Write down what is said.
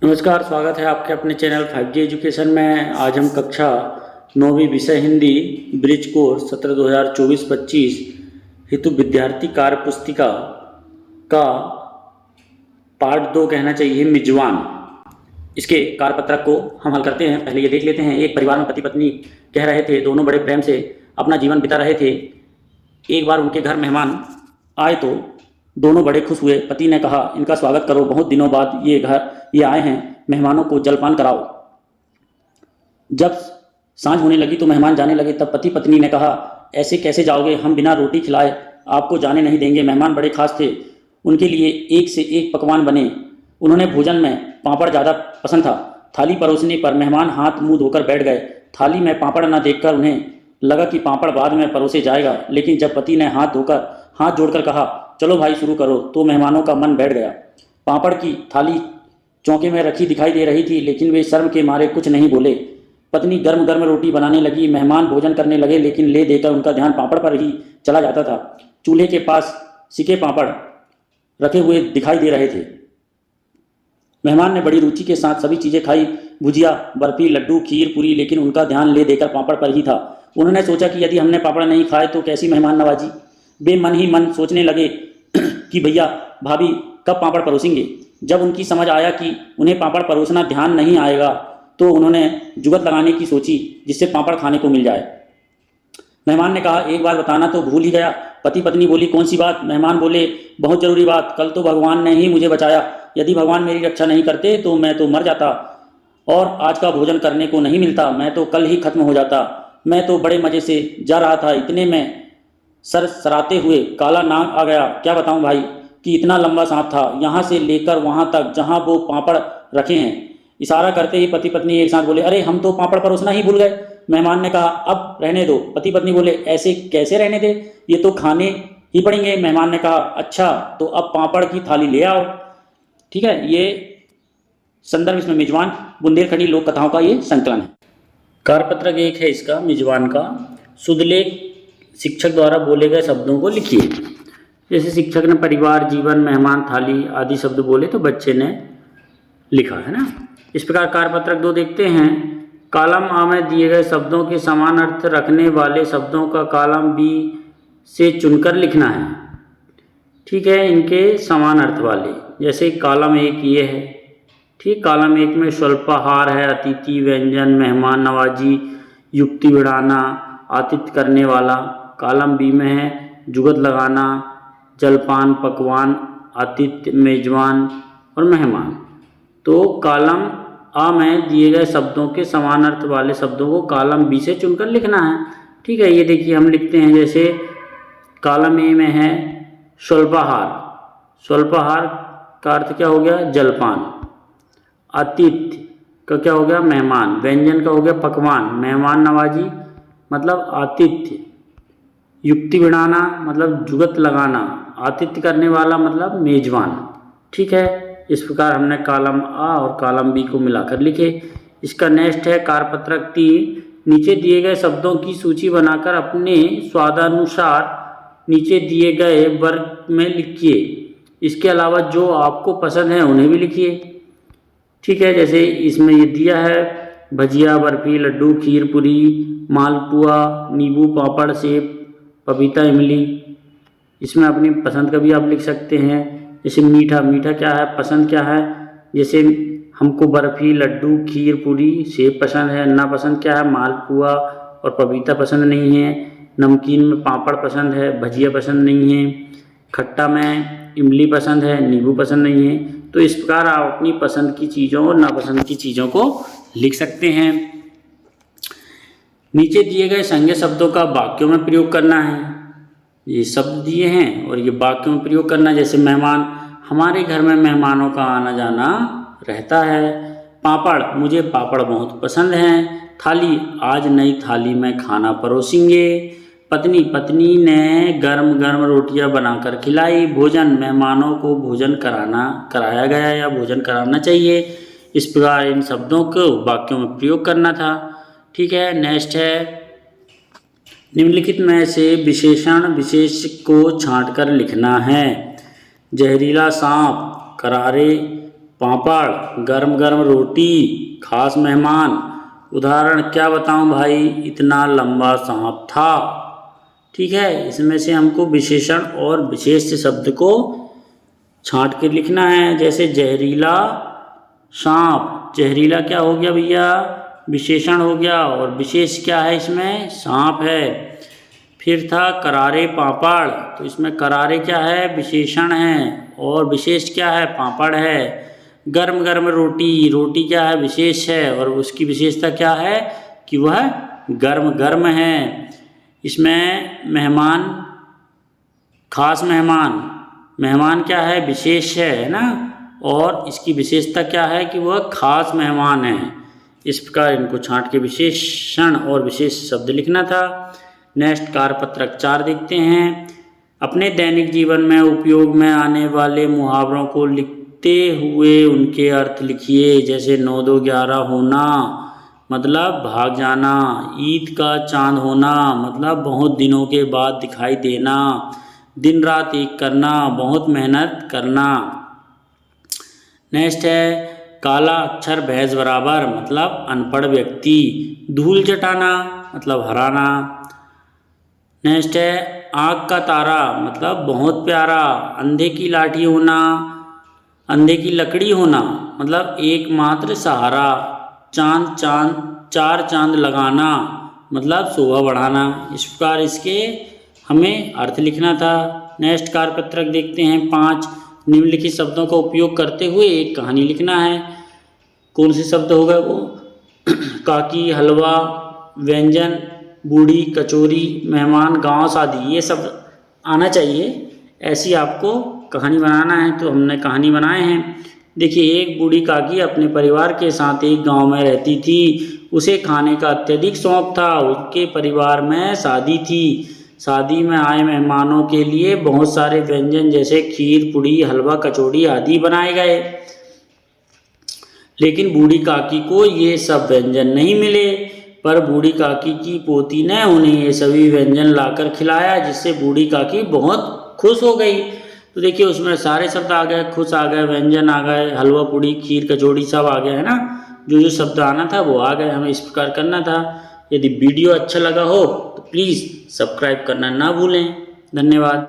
नमस्कार, स्वागत है आपके अपने चैनल 5G एजुकेशन में। आज हम कक्षा 9वीं विषय हिंदी ब्रिज कोर्स सत्र 2024-25 हेतु विद्यार्थी कार्य पुस्तिका का पार्ट 2 कहना चाहिए मिजवान, इसके कार्यपत्रक को हम हल करते हैं। पहले ये देख लेते हैं। एक परिवार में पति पत्नी कह रहे थे, दोनों बड़े प्रेम से अपना जीवन बिता रहे थे। एक बार उनके घर मेहमान आए तो दोनों बड़े खुश हुए। पति ने कहा, इनका स्वागत करो, बहुत दिनों बाद ये आए हैं, मेहमानों को जलपान कराओ। जब सांझ होने लगी तो मेहमान जाने लगे। तब पति पत्नी ने कहा, ऐसे कैसे जाओगे, हम बिना रोटी खिलाए आपको जाने नहीं देंगे। मेहमान बड़े खास थे, उनके लिए एक से एक पकवान बने। उन्होंने भोजन में पापड़ ज़्यादा पसंद था। थाली परोसने पर मेहमान हाथ मुंह धोकर बैठ गए। थाली में पापड़ न देखकर उन्हें लगा कि पापड़ बाद में परोसे जाएगा, लेकिन जब पति ने हाथ जोड़कर कहा, चलो भाई शुरू करो, तो मेहमानों का मन बैठ गया। पापड़ की थाली चौके में रखी दिखाई दे रही थी, लेकिन वे शर्म के मारे कुछ नहीं बोले। पत्नी गर्म गर्म रोटी बनाने लगी। मेहमान भोजन करने लगे, लेकिन ले देकर उनका ध्यान पापड़ पर ही चला जाता था। चूल्हे के पास सिके पापड़ रखे हुए दिखाई दे रहे थे। मेहमान ने बड़ी रुचि के साथ सभी चीज़ें खाई, भुजिया, बर्फी, लड्डू, खीर, पूरी, लेकिन उनका ध्यान ले देकर पापड़ पर ही था। उन्होंने सोचा कि यदि हमने पापड़ नहीं खाए तो कैसी मेहमान नवाजी। वे मन ही मन सोचने लगे कि भैया भाभी कब पापड़ परोसेंगे। जब उनकी समझ आया कि उन्हें पापड़ परोसना ध्यान नहीं आएगा, तो उन्होंने जुगत लगाने की सोची जिससे पापड़ खाने को मिल जाए। मेहमान ने कहा, एक बार बताना तो भूल ही गया। पति पत्नी बोली, कौन सी बात। मेहमान बोले, बहुत जरूरी बात। कल तो भगवान ने ही मुझे बचाया, यदि भगवान मेरी रक्षा नहीं करते तो मैं तो मर जाता और आज का भोजन करने को नहीं मिलता। मैं तो कल ही खत्म हो जाता। मैं तो बड़े मज़े से जा रहा था, इतने में सर सराते हुए काला नाग आ गया। क्या बताऊं भाई कि इतना लंबा सांप था, यहाँ से लेकर वहाँ तक जहाँ वो पापड़ रखे हैं। इशारा करते ही पति पत्नी एक साथ बोले, अरे हम तो पापड़ परोसना ही भूल गए। मेहमान ने कहा, अब रहने दो। पति पत्नी बोले, ऐसे कैसे रहने दे, ये तो खाने ही पड़ेंगे। मेहमान ने कहा, अच्छा तो अब पापड़ की थाली ले आओ। ठीक है, ये संदर्भ इसमें मिजवान बुंदेलखंडी लोक कथाओं का ये संकलन है। कार्यपत्रक 1 है इसका, मिजवान का। शुद्धलेख शिक्षक द्वारा बोले गए शब्दों को लिखिए। जैसे शिक्षक ने परिवार, जीवन, मेहमान, थाली आदि शब्द बोले तो बच्चे ने लिखा, है ना। इस प्रकार कार्यपत्रक 2 देखते हैं। कॉलम आ में दिए गए शब्दों के समान अर्थ रखने वाले शब्दों का कॉलम बी से चुनकर लिखना है। ठीक है, इनके समान अर्थ वाले, जैसे कॉलम 1 ये है। ठीक, कॉलम 1 में स्वल्पाहार है, अतिथि, व्यंजन, मेहमान नवाजी, युक्ति बढ़ाना, आतिथ्य करने वाला। कॉलम बी में है जुगत लगाना, जलपान, पकवान, आतिथ्य, मेजबान और मेहमान। तो कॉलम आ में दिए गए शब्दों के समान अर्थ वाले शब्दों को कॉलम बी से चुनकर लिखना है। ठीक है, ये देखिए हम लिखते हैं। जैसे कॉलम ए में है स्वल्पाहार। स्वल्पाहार का अर्थ क्या हो गया, जलपान। आतिथ्य का क्या हो गया, मेहमान। व्यंजन का हो गया पकवान। मेहमान नवाजी मतलब आतिथ्य। युक्ति बढ़ाना मतलब जुगत लगाना। आतिथ्य करने वाला मतलब मेजबान। ठीक है, इस प्रकार हमने कॉलम आ और कॉलम बी को मिलाकर लिखे। इसका नेक्स्ट है कार्यपत्रक 3। नीचे दिए गए शब्दों की सूची बनाकर अपने स्वादानुसार नीचे दिए गए वर्ग में लिखिए। इसके अलावा जो आपको पसंद है उन्हें भी लिखिए। ठीक है, जैसे इसमें ये दिया है भजिया, बर्फी, लड्डू, खीर, पूरी, मालपुआ, नींबू, पापड़, सेब, पपीता, इमली। इसमें अपनी पसंद का भी आप लिख सकते हैं। जैसे मीठा, मीठा क्या है, पसंद क्या है। जैसे हमको बर्फी, लड्डू, खीर, पूरी, सेब पसंद है। नापसंद क्या है, मालपुआ और पपीता पसंद नहीं है। नमकीन में पापड़ पसंद है, भजिया पसंद नहीं है। खट्टा में इमली पसंद है, नींबू पसंद नहीं है। तो इस प्रकार आप अपनी पसंद की चीज़ों और नापसंद की चीज़ों को लिख सकते हैं। नीचे दिए गए संज्ञा शब्दों का वाक्यों में प्रयोग करना है। ये शब्द दिए हैं और ये वाक्यों में प्रयोग करना। जैसे मेहमान, हमारे घर में मेहमानों का आना जाना रहता है। पापड़, मुझे पापड़ बहुत पसंद हैं। थाली, आज नई थाली में खाना परोसेंगे। पत्नी, पत्नी ने गर्म गर्म रोटियां बनाकर खिलाई। भोजन, मेहमानों को भोजन कराया गया या भोजन कराना चाहिए। इस प्रकार इन शब्दों को वाक्यों में प्रयोग करना था। ठीक है, नेक्स्ट है निम्नलिखित में से विशेषण विशेष को छांटकर लिखना है। जहरीला सांप, करारे पापड़, गरम गरम रोटी, खास मेहमान। उदाहरण क्या बताऊं भाई, इतना लंबा सांप था। ठीक है, इसमें से हमको विशेषण और विशेष्य शब्द को छांट के लिखना है। जैसे जहरीला सांप, जहरीला क्या हो गया भैया, विशेषण हो गया, और विशेष क्या है इसमें, सांप है। फिर था करारे पापड़, तो इसमें करारे क्या है, विशेषण है, और विशेष क्या है, पापड़ है। गर्म गर्म रोटी, रोटी क्या है, विशेष है, और उसकी विशेषता क्या है कि वह गर्म गर्म है। इसमें मेहमान, खास मेहमान, मेहमान क्या है, विशेष है ना, और इसकी विशेषता क्या है कि वह खास मेहमान है। इस प्रकार इनको छांट के विशेषण और विशेष शब्द लिखना था। नेक्स्ट कार्यपत्रक 4 देखते हैं। अपने दैनिक जीवन में उपयोग में आने वाले मुहावरों को लिखते हुए उनके अर्थ लिखिए। जैसे 9-2-11 होना मतलब भाग जाना, ईद का चांद होना मतलब बहुत दिनों के बाद दिखाई देना, दिन रात एक करना, बहुत मेहनत करना। नेक्स्ट है काला अक्षर भैंस बराबर मतलब अनपढ़ व्यक्ति, धूल चटाना मतलब हराना। नेक्स्ट है आँख का तारा मतलब बहुत प्यारा, अंधे की लाठी होना, अंधे की लकड़ी होना मतलब एकमात्र सहारा, चांद चार चांद लगाना मतलब शोभा बढ़ाना। इस प्रकार इसके हमें अर्थ लिखना था। नेक्स्ट कार्यपत्रक देखते हैं 5। निम्नलिखित शब्दों का उपयोग करते हुए एक कहानी लिखना है। कौन से शब्द होगा वो, काकी, हलवा, व्यंजन, बूढ़ी, कचौरी, मेहमान, गांव, शादी, ये सब आना चाहिए। ऐसी आपको कहानी बनाना है, तो हमने कहानी बनाए हैं। देखिए, एक बूढ़ी काकी अपने परिवार के साथ एक गांव में रहती थी। उसे खाने का अत्यधिक शौक था। उसके परिवार में शादी थी। शादी में आए मेहमानों के लिए बहुत सारे व्यंजन जैसे खीर, पूड़ी, हलवा, कचौड़ी आदि बनाए गए, लेकिन बूढ़ी काकी को ये सब व्यंजन नहीं मिले। पर बूढ़ी काकी की पोती ने उन्हें ये सभी व्यंजन लाकर खिलाया, जिससे बूढ़ी काकी बहुत खुश हो गई। तो देखिए, उसमें सारे शब्द आ गए, खुश आ गए, व्यंजन आ गए, हलवा, पूड़ी, खीर, कचौड़ी सब आ गए, है ना। जो जो शब्द आना था वो आ गए, हमें इस प्रकार करना था। यदि वीडियो अच्छा लगा हो तो प्लीज़ सब्सक्राइब करना ना भूलें। धन्यवाद।